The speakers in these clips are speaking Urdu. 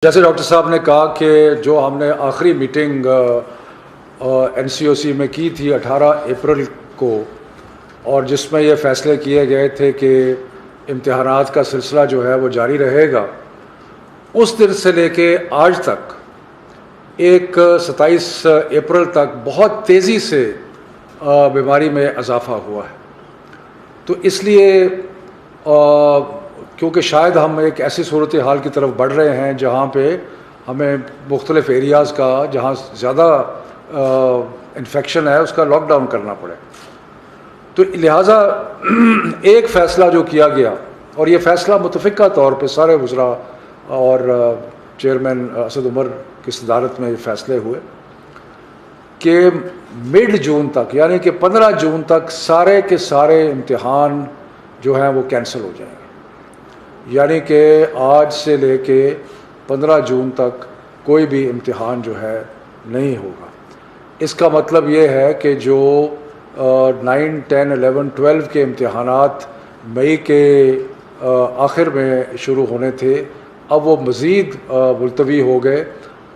جیسے ڈاکٹر صاحب نے کہا کہ جو ہم نے آخری میٹنگ این سی او سی میں کی تھی 18 اپریل کو، اور جس میں یہ فیصلے کیے گئے تھے کہ امتحانات کا سلسلہ جو ہے وہ جاری رہے گا، اس دن سے لے کے آج تک ایک 27 اپریل تک بہت تیزی سے بیماری میں اضافہ ہوا ہے۔ تو اس لیے کیونکہ شاید ہم ایک ایسی صورتحال کی طرف بڑھ رہے ہیں جہاں پہ ہمیں مختلف ایریاز کا جہاں زیادہ انفیکشن ہے اس کا لاک ڈاؤن کرنا پڑے، تو لہٰذا ایک فیصلہ جو کیا گیا، اور یہ فیصلہ متفقہ طور پہ سارے وزراء اور چیئرمین اسد عمر کی صدارت میں یہ فیصلے ہوئے کہ مڈ جون تک، یعنی کہ 15 جون تک سارے کے سارے امتحان جو ہیں وہ کینسل ہو جائیں گے۔ یعنی کہ آج سے لے کے 15 جون تک کوئی بھی امتحان جو ہے نہیں ہوگا۔ اس کا مطلب یہ ہے کہ جو 9, 10, 11, 12 کے امتحانات مئی کے آخر میں شروع ہونے تھے، اب وہ مزید ملتوی ہو گئے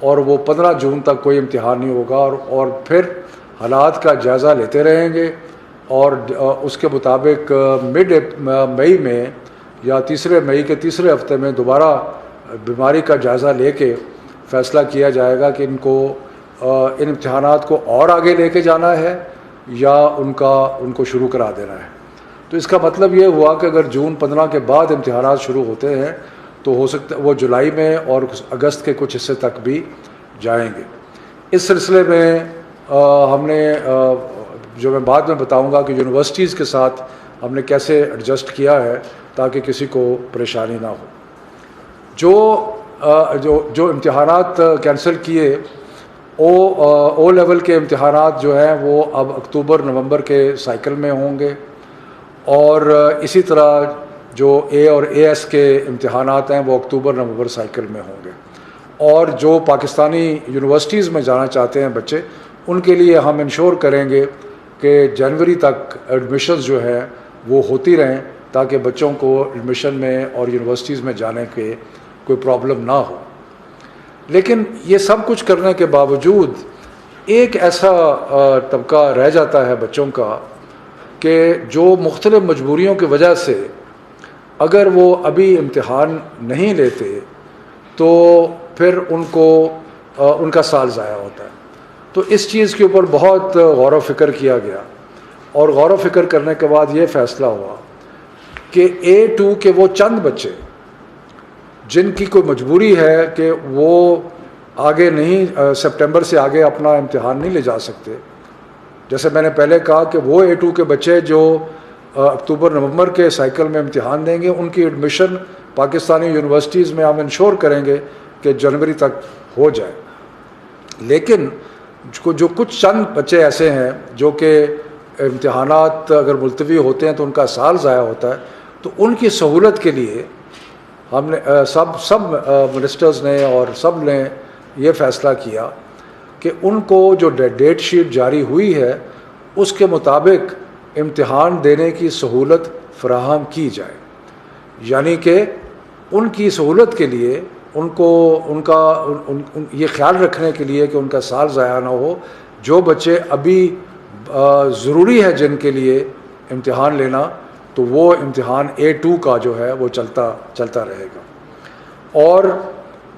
اور وہ 15 جون تک کوئی امتحان نہیں ہوگا، اور پھر حالات کا جائزہ لیتے رہیں گے، اور اس کے مطابق مڈ مئی میں یا مئی کے تیسرے ہفتے میں دوبارہ بیماری کا جائزہ لے کے فیصلہ کیا جائے گا کہ ان امتحانات کو اور آگے لے کے جانا ہے یا ان کو شروع کرا دینا ہے۔ تو اس کا مطلب یہ ہوا کہ اگر جون 15 کے بعد امتحانات شروع ہوتے ہیں تو ہو سکتا ہے وہ جولائی میں اور اگست کے کچھ حصے تک بھی جائیں گے۔ اس سلسلے میں ہم نے جو میں بعد میں بتاؤں گا کہ یونیورسٹیز کے ساتھ ہم نے کیسے ایڈجسٹ کیا ہے تاکہ کسی کو پریشانی نہ ہو۔ جو امتحانات کینسل کیے، او لیول کے امتحانات جو ہیں وہ اب اکتوبر نومبر کے سائیکل میں ہوں گے، اور اسی طرح جو اے اور اے ایس کے امتحانات ہیں وہ اکتوبر نومبر سائیکل میں ہوں گے، اور جو پاکستانی یونیورسٹیز میں جانا چاہتے ہیں بچے، ان کے لیے ہم انشور کریں گے کہ جنوری تک ایڈمیشنز جو ہے وہ ہوتی رہیں تاکہ بچوں کو ایڈمیشن میں اور یونیورسٹیز میں جانے کے کوئی پرابلم نہ ہو۔ لیکن یہ سب کچھ کرنے کے باوجود ایک ایسا طبقہ رہ جاتا ہے بچوں کا کہ جو مختلف مجبوریوں کی وجہ سے اگر وہ ابھی امتحان نہیں لیتے تو پھر ان کا سال ضائع ہوتا ہے۔ تو اس چیز کے اوپر بہت غور و فکر کیا گیا، اور غور و فکر کرنے کے بعد یہ فیصلہ ہوا کہ A2 کے وہ چند بچے جن کی کوئی مجبوری ہے کہ وہ آگے نہیں، سپٹمبر سے آگے اپنا امتحان نہیں لے جا سکتے، جیسے میں نے پہلے کہا کہ وہ A2 کے بچے جو اکتوبر نومبر کے سائیکل میں امتحان دیں گے، ان کی ایڈمیشن پاکستانی یونیورسٹیز میں ہم انشور کریں گے کہ جنوری تک ہو جائے۔ لیکن جو کچھ چند بچے ایسے ہیں جو کہ امتحانات اگر ملتوی ہوتے ہیں تو ان کا سال ضائع ہوتا ہے، تو ان کی سہولت کے لیے ہم نے سب منسٹرز نے اور سب نے یہ فیصلہ کیا کہ ان کو جو ڈیٹ شیٹ جاری ہوئی ہے اس کے مطابق امتحان دینے کی سہولت فراہم کی جائے۔ یعنی کہ ان کی سہولت کے لیے یہ خیال رکھنے کے لیے کہ ان کا سال ضائع نہ ہو، جو بچے ابھی ضروری ہے جن کے لیے امتحان لینا، تو وہ امتحان A2 کا جو ہے وہ چلتا رہے گا۔ اور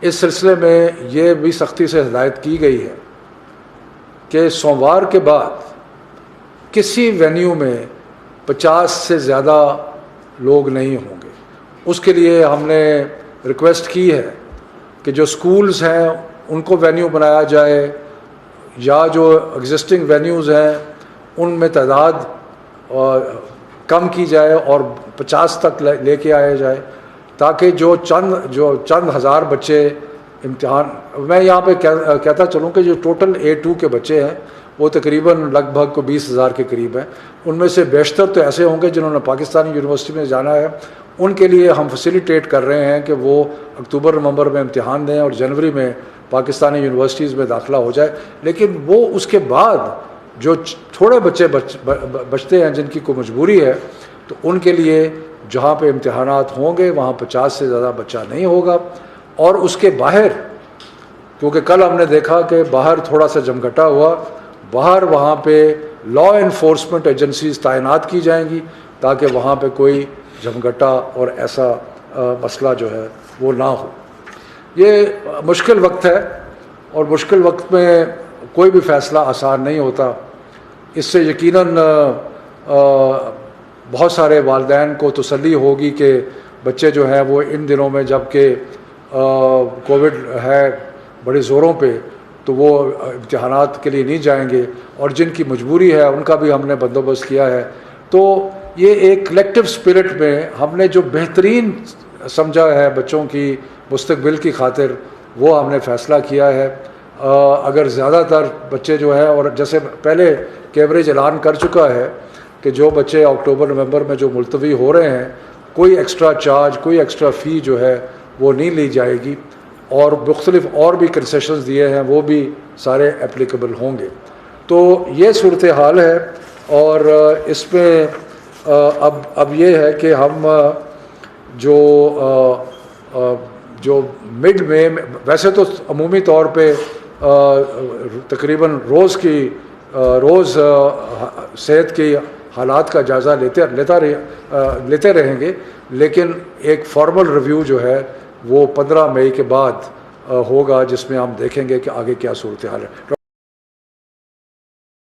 اس سلسلے میں یہ بھی سختی سے ہدایت کی گئی ہے کہ سوموار کے بعد کسی وینیو میں 50 سے زیادہ لوگ نہیں ہوں گے۔ اس کے لیے ہم نے ریکویسٹ کی ہے کہ جو سکولز ہیں ان کو وینیو بنایا جائے، یا جو ایگزسٹنگ وینیوز ہیں ان میں تعداد کم کی جائے اور 50 تک لے کے آیا جائے، تاکہ جو چند ہزار بچے امتحان، میں یہاں پہ کہتا چلوں کہ جو ٹوٹل A2 کے بچے ہیں وہ تقریباً لگ بھگ کو 20,000 کے قریب ہیں، ان میں سے بیشتر تو ایسے ہوں گے جنہوں نے پاکستانی یونیورسٹی میں جانا ہے، ان کے لیے ہم فیسیلیٹیٹ کر رہے ہیں کہ وہ اکتوبر نومبر میں امتحان دیں اور جنوری میں پاکستانی یونیورسٹیز میں داخلہ ہو جائے۔ لیکن وہ اس کے بعد جو تھوڑے بچے بچتے ہیں جن کی کوئی مجبوری ہے، تو ان کے لیے جہاں پہ امتحانات ہوں گے وہاں 50 سے زیادہ بچہ نہیں ہوگا، اور اس کے باہر، کیونکہ کل ہم نے دیکھا کہ باہر تھوڑا سا جمگھٹا ہوا، باہر وہاں پہ لا انفورسمنٹ ایجنسیز تعینات کی جائیں گی تاکہ وہاں پہ کوئی جمگھٹا اور ایسا مسئلہ جو ہے وہ نہ ہو۔ یہ مشکل وقت ہے، اور مشکل وقت میں کوئی بھی فیصلہ آسان نہیں ہوتا۔ اس سے یقیناً بہت سارے والدین کو تسلی ہوگی کہ بچے جو ہیں وہ ان دنوں میں، جب کہ کووڈ ہے بڑے زوروں پہ، تو وہ امتحانات کے لیے نہیں جائیں گے، اور جن کی مجبوری ہے ان کا بھی ہم نے بندوبست کیا ہے۔ تو یہ ایک کلیکٹیو اسپرٹ میں ہم نے جو بہترین سمجھا ہے بچوں کی مستقبل کی خاطر، وہ ہم نے فیصلہ کیا ہے۔ اگر زیادہ تر بچے جو ہے، اور جیسے پہلے کیمبرج اعلان کر چکا ہے کہ جو بچے اکتوبر نومبر میں جو ملتوی ہو رہے ہیں، کوئی ایکسٹرا چارج، کوئی ایکسٹرا فی جو ہے وہ نہیں لی جائے گی، اور مختلف اور بھی کنسیشنز دیے ہیں وہ بھی سارے اپلیکیبل ہوں گے۔ تو یہ صورتحال ہے، اور اس میں اب یہ ہے کہ ہم جو مڈ میں، ویسے تو عمومی طور پہ تقریباً روز صحت کی حالات کا جائزہ لیتے رہیں گے، لیکن ایک فارمل ریویو جو ہے وہ 15 مئی کے بعد ہوگا، جس میں ہم دیکھیں گے کہ آگے کیا صورتحال ہے۔